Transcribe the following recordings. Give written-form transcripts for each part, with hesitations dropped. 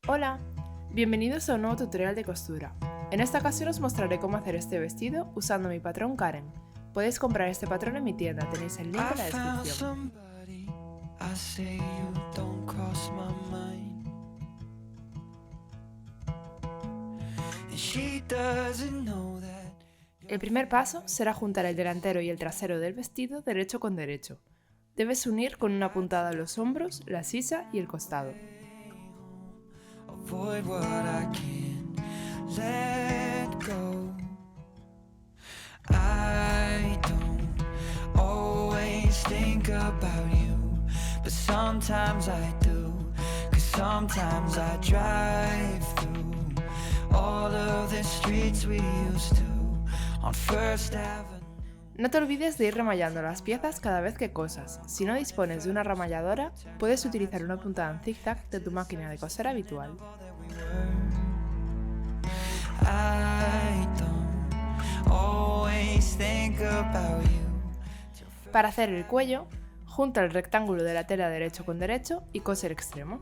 Hola, bienvenidos a un nuevo tutorial de costura. En esta ocasión os mostraré cómo hacer este vestido usando mi patrón Karen. Podéis comprar este patrón en mi tienda, tenéis el link en la descripción. El primer paso será juntar el delantero y el trasero del vestido derecho con derecho. Debes unir con una puntada los hombros, la sisa y el costado. No te olvides de ir remallando las piezas cada vez que cosas. Si no dispones de una remalladora, puedes utilizar una puntada en zigzag de tu máquina de coser habitual. Para hacer el cuello, junta el rectángulo de la tela derecho con derecho y cose el extremo.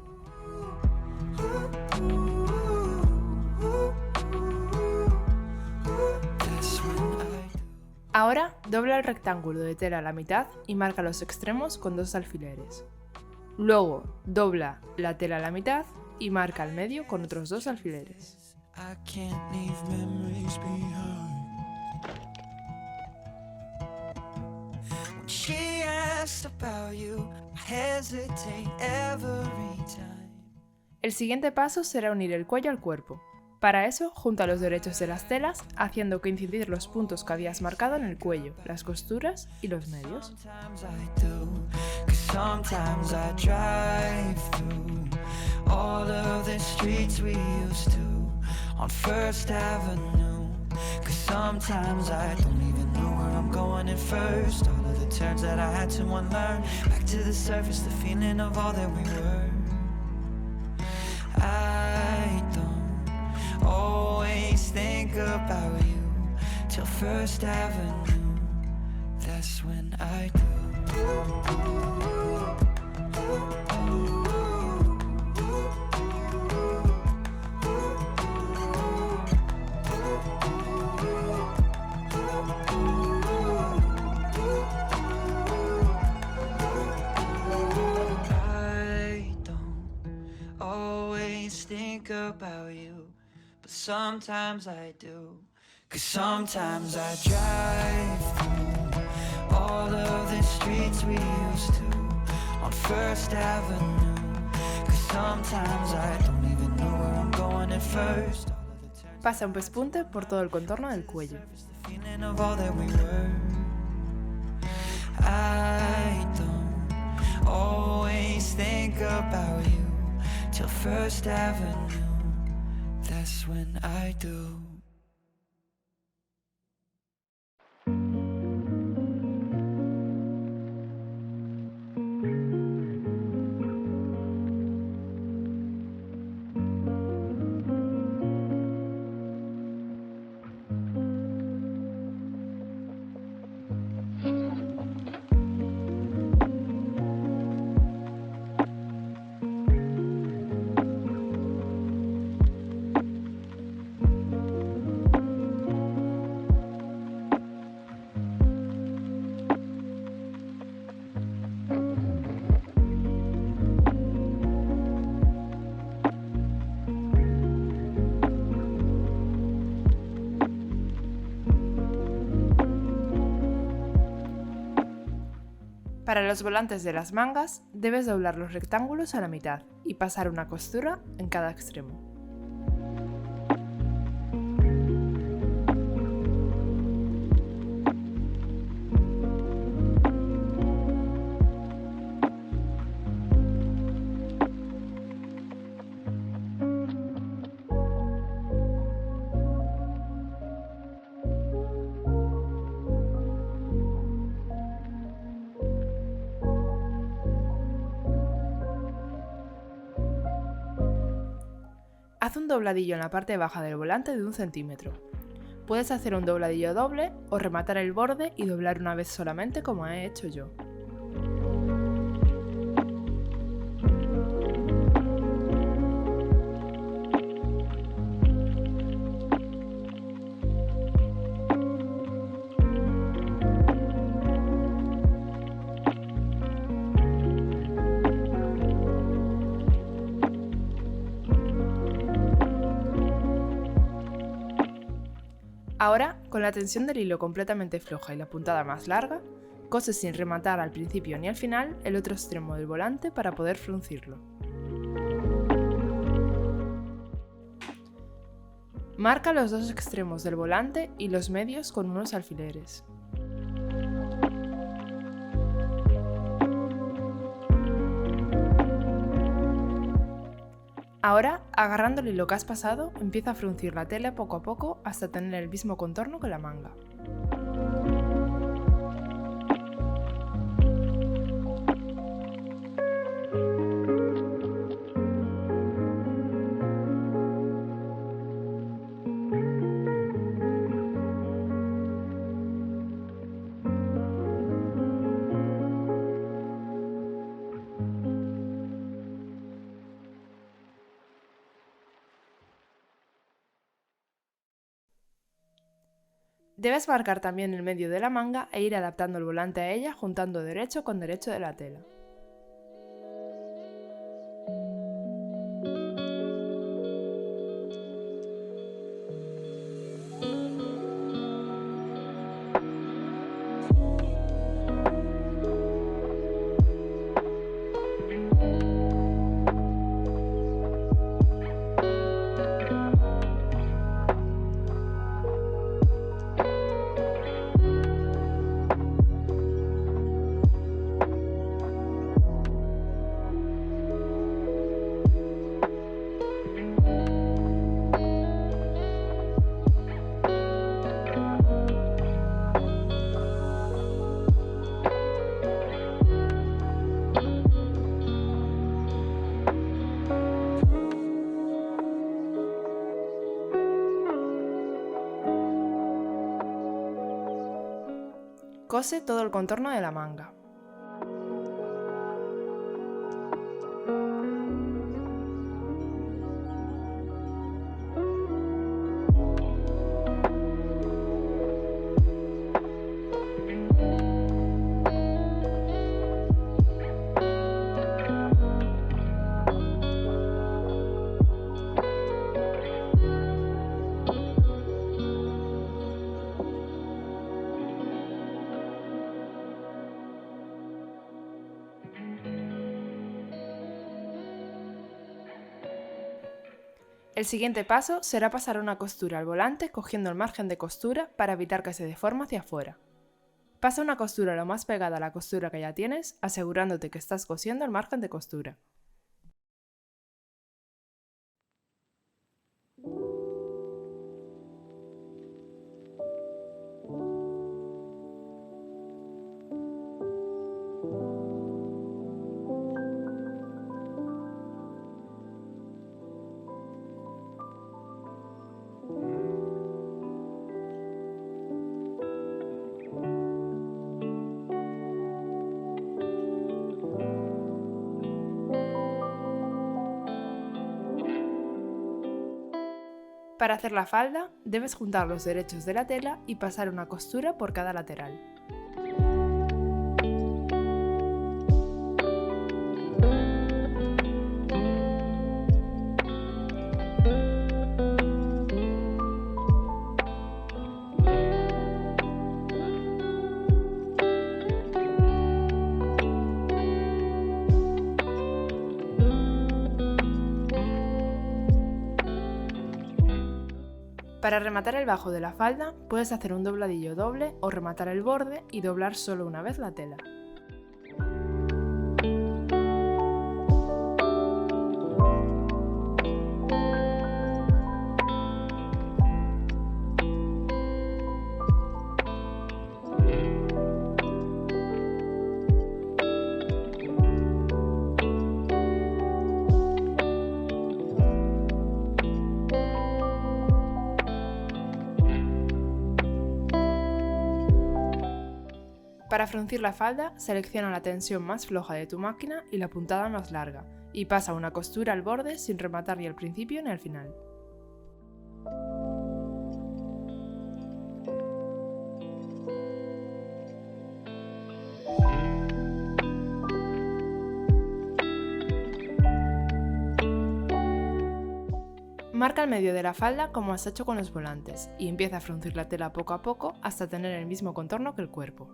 Ahora dobla el rectángulo de tela a la mitad y marca los extremos con 2 alfileres. Luego dobla la tela a la mitad y marca el medio con otros 2 alfileres. El siguiente paso será unir el cuello al cuerpo. Para eso, junta los derechos de las telas, haciendo coincidir los puntos que habías marcado en el cuello, las costuras y los medios. Think about you till First Avenue. That's when I do. I don't always think about you. But sometimes I do, 'cause sometimes I drive through all of the streets we used to on First Avenue, 'cause sometimes I don't even know where I'm going at first. Pasa un pespunte por todo el contorno del cuello. I don't always think about you till First Avenue. That's when I do. Para los volantes de las mangas, debes doblar los rectángulos a la mitad y pasar una costura en cada extremo. Haz un dobladillo en la parte baja del volante de 1 centímetro. Puedes hacer un dobladillo doble o rematar el borde y doblar una vez solamente como he hecho yo. Ahora, con la tensión del hilo completamente floja y la puntada más larga, cose sin rematar al principio ni al final el otro extremo del volante para poder fruncirlo. Marca los dos extremos del volante y los medios con unos alfileres. Ahora, agarrando el hilo que has pasado, empieza a fruncir la tela poco a poco hasta tener el mismo contorno que la manga. Debes marcar también el medio de la manga e ir adaptando el volante a ella juntando derecho con derecho de la tela. Cose todo el contorno de la manga. El siguiente paso será pasar una costura al volante cogiendo el margen de costura para evitar que se deforme hacia afuera. Pasa una costura lo más pegada a la costura que ya tienes, asegurándote que estás cosiendo el margen de costura. Para hacer la falda, debes juntar los derechos de la tela y pasar una costura por cada lateral. Para rematar el bajo de la falda, puedes hacer un dobladillo doble o rematar el borde y doblar solo una vez la tela. Para fruncir la falda, selecciona la tensión más floja de tu máquina y la puntada más larga, y pasa una costura al borde sin rematar ni al principio ni al final. Marca el medio de la falda como has hecho con los volantes y empieza a fruncir la tela poco a poco hasta tener el mismo contorno que el cuerpo.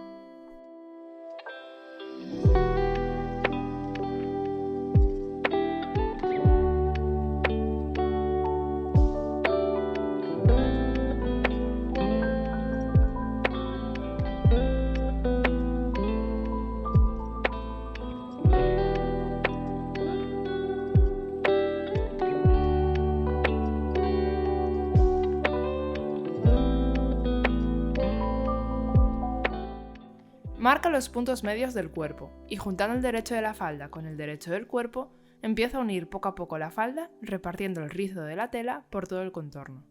Marca los puntos medios del cuerpo y juntando el derecho de la falda con el derecho del cuerpo, empieza a unir poco a poco la falda, repartiendo el rizo de la tela por todo el contorno.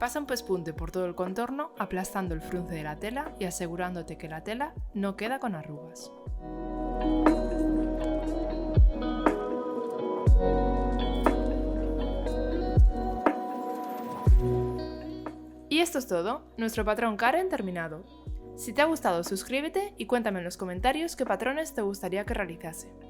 Pasa un pespunte por todo el contorno aplastando el frunce de la tela y asegurándote que la tela no queda con arrugas. Y esto es todo, nuestro patrón Karen terminado. Si te ha gustado suscríbete y cuéntame en los comentarios qué patrones te gustaría que realizase.